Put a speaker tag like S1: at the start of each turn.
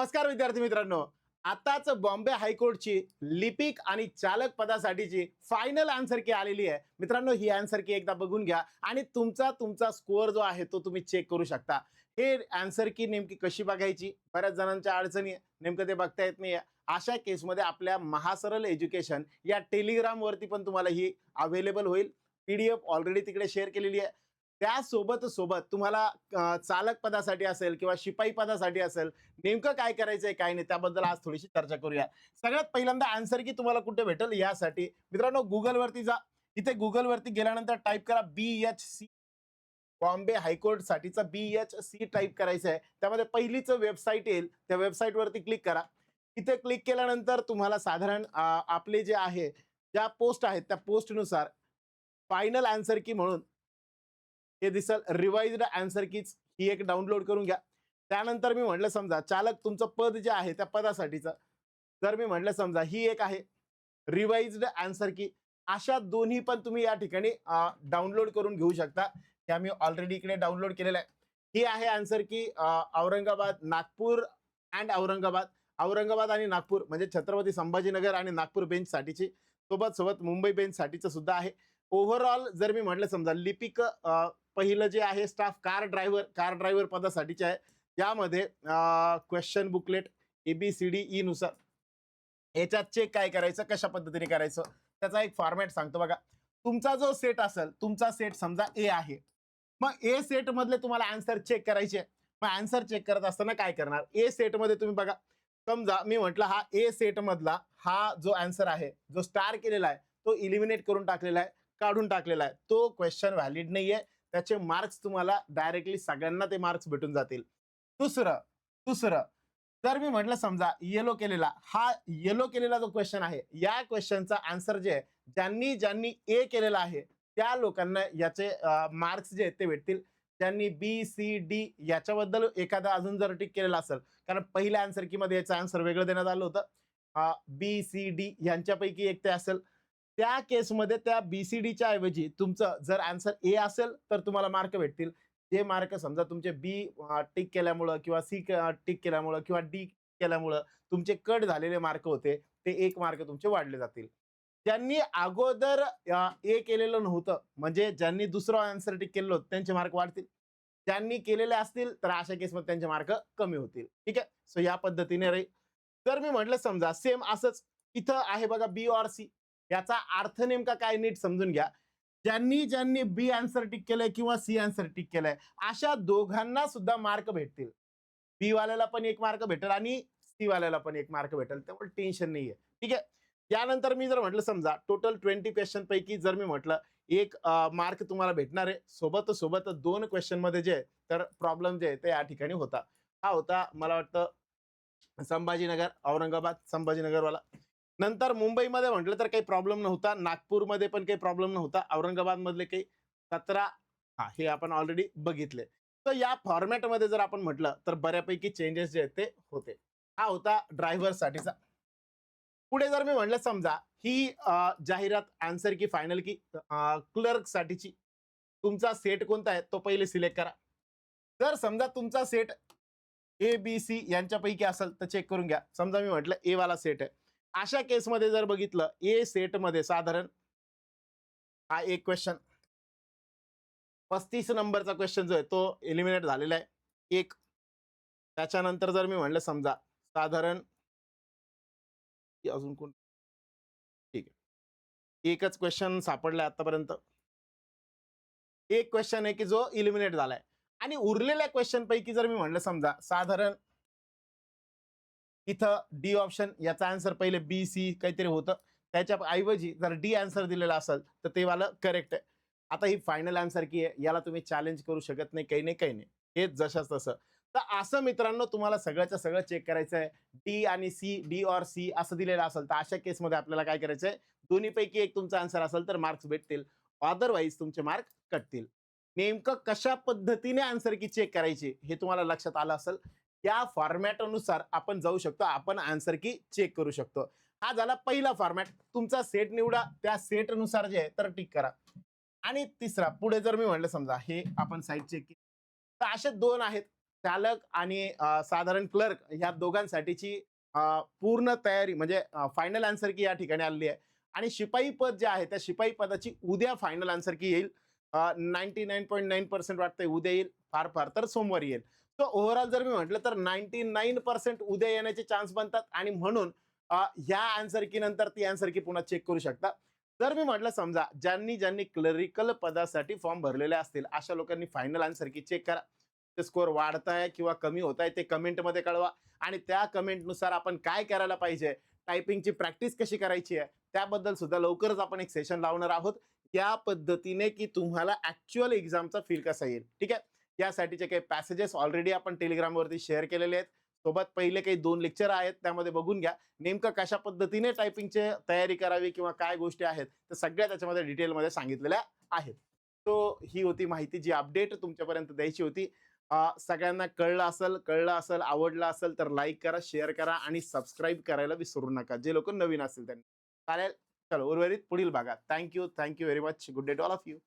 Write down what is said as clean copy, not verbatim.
S1: नमस्कार विद्यार्थी मित्रांनो, आताच बॉम्बे हायकोर्टची लिपिक आणि चालक पदासाठीची फायनल आन्सर की आलेली आहे मित्रांनो. ही आन्सर की एकदा बघून घ्या आणि तुमचा स्कोअर जो आहे तो तुम्ही चेक करू शकता. हे आन्सर की नेमकी कशी बघायची, बऱ्याच जणांच्या अडचणी आहे, नेमकं ते बघता येत नाही. अशा केसमध्ये आपल्या महासरल एज्युकेशन या टेलिग्राम वरती पण तुम्हाला ही अवेलेबल होईल. PDF ऑलरेडी तिकडे शेअर केलेली आहे. सोबत तुम्हाला चालक पदासाठी असेल किंवा शिपाई पदासाठी असेल, नेमकं काय करायचंय काय नाही त्याबद्दल आज थोडीशी चर्चा करूया. सगळ्यात पहिल्यांदा आन्सर की तुम्हाला कुठे भेटेल यासाठी मित्रांनो गुगल वरती जा. इथे गुगल वरती गेल्यानंतर टाईप करा BHC, बॉम्बे हायकोर्ट साठीचा BHC टाईप करायचं आहे. त्यामध्ये पहिलीच वेबसाईट येईल, त्या वेबसाईट वरती क्लिक करा. इथे क्लिक केल्यानंतर तुम्हाला साधारण आपले जे आहे ज्या पोस्ट आहेत त्या पोस्टनुसार फायनल आन्सर की म्हणून हे दिसल रिवाइज्ड आन्सर कीज, ही एक डाउनलोड करून घ्या. त्यानंतर मी म्हटलं समजा चालक तुमचं पद जे आहे त्या पदासाठीचं, जर मी म्हटलं समजा ही एक आहे रिवाइज्ड आन्सर की, अशा दोन्ही पण तुम्ही या ठिकाणी डाउनलोड करून घेऊ शकता. त्या मी ऑलरेडी इकडे डाउनलोड केलेलं आहे. ही आहे आन्सर की औरंगाबाद, नागपूर अँड औरंगाबाद आणि नागपूर म्हणजे छत्रपती संभाजीनगर आणि नागपूर बेंच साठीची, सोबत मुंबई बेंच साठीचं सुद्धा आहे. ओव्हरऑल जर मी म्हटलं समजा लिपिक पहिलं जे आहे स्टाफ कार ड्रायव्हर पदासाठीचे आहे. यामध्ये क्वेश्चन बुकलेट ABCDE नुसार याच्यात चेक काय करायचं, कशा पद्धतीने करायचं त्याचा एक फॉर्मॅट सांगतो बघा. तुमचा जो सेट असेल, तुमचा सेट समजा A आहे, मग A सेट मधले तुम्हाला आन्सर चेक करायचे. मग आन्सर चेक करत असताना काय करणार, A सेट मध्ये तुम्ही बघा, समजा मी म्हटलं हा A सेट मधला हा जो आन्सर आहे, जो स्टार केलेला आहे तो इलिमिनेट करून टाकलेला आहे, काढून टाकलेला आहे, तो क्वेश्चन व्हॅलिड नाहीये. त्याचे मार्क्स तुम्हाला डायरेक्टली सगळ्यांना ते मार्क्स भेटून जातील. दुसरं जर मी म्हटलं समजा येलो केलेला जो क्वेश्चन आहे, या क्वेश्चनचा आन्सर जे आहे ज्यांनी A केलेला आहे त्या लोकांना याचे मार्क्स जे आहेत ते भेटतील. ज्यांनी BCD याच्याबद्दल एखादा अजून जर टिक केलेला असेल, कारण पहिल्या आन्सर की मध्ये याचं आन्सर वेगळं देण्यात आलं होतं, BCD यांच्यापैकी एक ते असेल, त्या केसमध्ये त्या BCDच्या ऐवजी तुमचं जर आन्सर A असेल तर तुम्हाला मार्क भेटतील. जे मार्क समजा तुमचे B टिक केल्यामुळं किंवा C टिक केल्यामुळं किंवा D केल्यामुळं तुमचे कट झालेले मार्क होते, ते 1 मार्क तुमचे वाढले जातील. ज्यांनी अगोदर A केलेलं नव्हतं, म्हणजे ज्यांनी दुसरं आन्सर टिक केलेलं होतं त्यांचे मार्क वाढतील. ज्यांनी केलेले असतील तर अशा केसमध्ये त्यांचे मार्क कमी होतील. ठीक आहे, सो या पद्धतीने राहील. जर मी म्हटलं समजा सेम असंच इथं आहे बघा B or C, याचा अर्थ नेमका काय नीट समजून घ्या. ज्यांनी B आन्सर टिक केलंय किंवा C आन्सर टिक केलंय अशा दोघांना सुद्धा मार्क भेटतील. B वाल्याला पण 1 मार्क भेटेल आणि C वाल्याला पण 1 मार्क भेटेल, त्यामुळे टेन्शन नाहीये. ठीक आहे. यानंतर मी जर म्हटलं समजा टोटल 20 क्वेश्चन पैकी जर मी म्हटलं 1 मार्क तुम्हाला भेटणार आहे, सोबत 2 क्वेश्चन मध्ये जे तर प्रॉब्लेम जे आहे ते या ठिकाणी होता. हा होता मला वाटतं संभाजीनगर, औरंगाबाद संभाजीनगरवाला. नंतर मुंबईमध्ये म्हटलं तर काही प्रॉब्लेम नव्हता, नागपूरमध्ये पण काही प्रॉब्लेम नव्हता, औरंगाबाद मधले काही 17 हे आपण ऑलरेडी बघितले. तर या फॉर्मॅटमध्ये जर आपण म्हटलं तर बऱ्यापैकी चेंजेस जे आहेत ते होते. हा होता ड्रायव्हर साठीचा. पुढे जर मी म्हटलं समजा ही जाहिरात आन्सर की फायनल की क्लर्क साठीची, तुमचा सेट कोणता आहे तो पहिले सिलेक्ट करा. जर समजा तुमचा सेट ABC यांच्यापैकी असेल तर चेक करून घ्या. समजा मी म्हटलं A वाला सेट आहे, अशा केसमध्ये जर बघितलं A सेट मध्ये साधारण हा एक क्वेश्चन 35 नंबरचा क्वेश्चन जो आहे तो एलिमिनेट झालेला आहे एक. त्याच्यानंतर जर मी म्हटलं समजा साधारण अजून कोण, ठीक आहे, एकच क्वेश्चन सापडलाय आतापर्यंत, एक क्वेश्चन आहे की जो इलिमिनेट झालाय. आणि उरलेल्या क्वेश्चन पैकी जर मी म्हटलं समजा साधारण इथं D ऑप्शन, याचा आन्सर पहिले BC काहीतरी होतं, त्याच्या ऐवजी जर D आन्सर दिलेला असेल तर ते वाला करेक्ट आहे. आता ही फायनल आन्सर की आहे, याला तुम्ही चॅलेंज करू शकत नाही, काही नाही, हे जशाच तसं. तर असं मित्रांनो तुम्हाला सगळ्याचं सगळं चेक करायचं आहे. D आणि C, D or C असं दिलेलं असेल तर अशा केसमध्ये आपल्याला काय करायचंय, दोन्हीपैकी एक तुमचा आन्सर असेल तर मार्क्स भेटतील, अदरवाईज तुमचे मार्क कटतील. नेमकं कशा पद्धतीने आन्सर की चेक करायची हे तुम्हाला लक्षात आलं असेल. त्या फॉर्मॅटनुसार आपण जाऊ शकतो, आपण आन्सर की चेक करू शकतो. हा झाला पहिला फॉर्मॅट. तुमचा सेट निवडा, त्या सेटनुसार जे आहे तर टिक करा. आणि तिसरा पुढे जर मी म्हटलं समजा हे आपण साईड चेक केली तर असे 2 आहेत. चालक आणि साधारण क्लर्क ह्या दोघांसाठीची पूर्ण तयारी म्हणजे फायनल आन्सर की या ठिकाणी आलेली आहे. आणि शिपाई पद जे आहे त्या शिपाई पदाची उद्या फायनल आन्सर की येईल. 99.9% वाटतंय उद्या येईल, फार फार तर सोमवारी येईल. तर ओव्हरऑल जर मी म्हटलं तर 99% उद्या येण्याचे चान्स बनतात आणि म्हणून ह्या आन्सर की नंतर ती आन्सर की पुन्हा चेक करू शकता. जर मी म्हटलं समजा ज्यांनी ज्यांनी क्लरिकल पदासाठी फॉर्म भरलेले असतील अशा लोकांनी फायनल आन्सर की चेक करा. ते स्कोर वाढताय किंवा कमी होत आहे ते कमेंटमध्ये कळवा आणि त्या कमेंटनुसार आपण काय करायला पाहिजे, टायपिंगची प्रॅक्टिस कशी करायची आहे त्याबद्दल सुद्धा लवकरच आपण एक सेशन लावणार आहोत. या पद्धतीने की तुम्हाला ऍक्च्युअल एक्झामचा फील कसा येईल. ठीक आहे. यासाठीचे काही पॅसेजेस ऑलरेडी आपण टेलिग्रामवरती शेअर केलेले आहेत. सोबत पहिले काही 2 लेक्चर आहेत त्यामध्ये बघून घ्या. नेमकं कशा पद्धतीने टायपिंगची तयारी करावी किंवा काय गोष्टी आहेत तर सगळ्या त्याच्यामध्ये डिटेलमध्ये सांगितलेल्या आहेत. तो ही होती माहिती जी अपडेट तुमच्यापर्यंत द्यायची होती. सगळ्यांना कळलं असेल, आवडलं असेल तर लाईक करा, शेअर करा आणि सबस्क्राईब करायला विसरू नका. जे लोक नवीन असतील त्यांनी. चालेल. चलो उर्वरित पुढील भागात. Thank you very much. Good day to all of you.